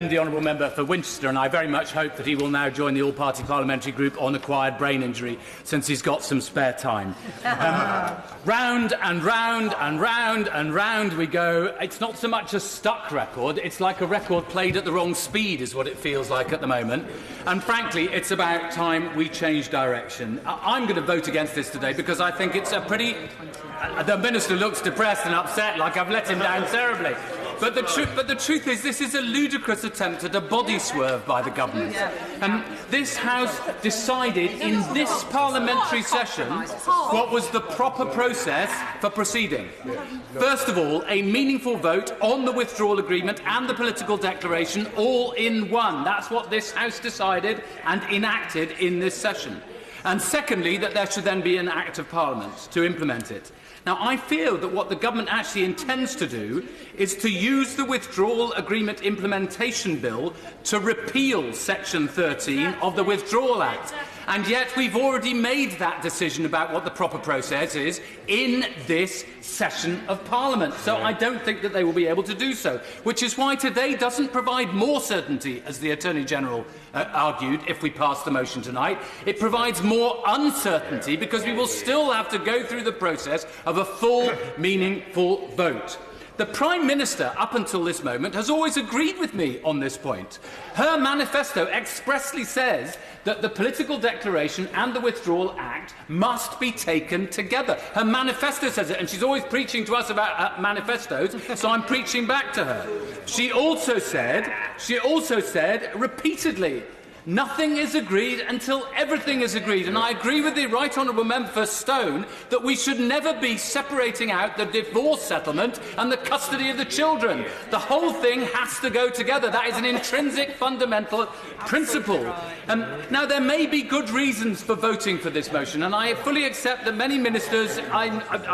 The honourable member for Winchester, and I very much hope that he will now join the all-party parliamentary group on acquired brain injury, since he's got some spare time. Round and round and round and round we go. It's not so much a stuck record, it's like a record played at the wrong speed is what it feels like at the moment. And frankly, it's about time we change direction. I'm going to vote against this today because I think it's a pretty... the Minister looks depressed and upset, like I've let him down terribly. But the truth is, this is a ludicrous attempt at a body swerve by the government. This House decided in this parliamentary session what was the proper process for proceeding. First of all, a meaningful vote on the withdrawal agreement and the political declaration all in one. That's what this House decided and enacted in this session. And secondly, that there should then be an Act of Parliament to implement it. Now, I feel that what the government actually intends to do is to use the Withdrawal Agreement Implementation Bill to repeal Section 13 of the Withdrawal Act. And yet we've already made that decision about what the proper process is in this session of Parliament. So I don't think that they will be able to do so, which is why today doesn't provide more certainty, as the Attorney-General argued, if we pass the motion tonight. It provides more uncertainty because we will still have to go through the process of a full, meaningful vote. The Prime Minister, up until this moment, has always agreed with me on this point. Her manifesto expressly says that the political declaration and the Withdrawal Act must be taken together. Her manifesto says it, and she's always preaching to us about manifestos, so I'm preaching back to her. She also said repeatedly, nothing is agreed until everything is agreed. And I agree with the Right Honourable Member for Stone that we should never be separating out the divorce settlement and the custody of the children. The whole thing has to go together. That is an intrinsic fundamental principle. Now, there may be good reasons for voting for this motion, and I fully accept that many ministers, I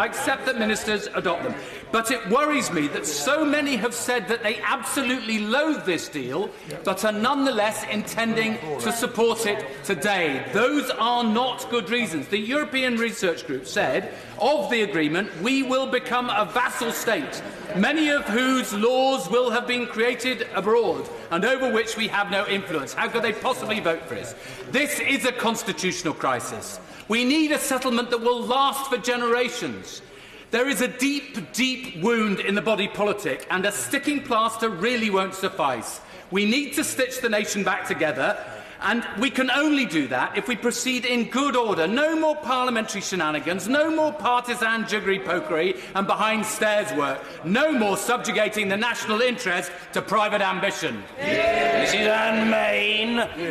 accept that ministers adopt them. But it worries me that so many have said that they absolutely loathe this deal, but are nonetheless intending to support it today. Those are not good reasons. The European Research Group said of the agreement, we will become a vassal state, many of whose laws will have been created abroad and over which we have no influence. How could they possibly vote for this? This is a constitutional crisis. We need a settlement that will last for generations. There is a deep, deep wound in the body politic, and a sticking plaster really won't suffice. We need to stitch the nation back together, and we can only do that if we proceed in good order. No more parliamentary shenanigans, no more partisan jiggery-pokery and behind-stairs work, no more subjugating the national interest to private ambition. Mrs. Anne Main.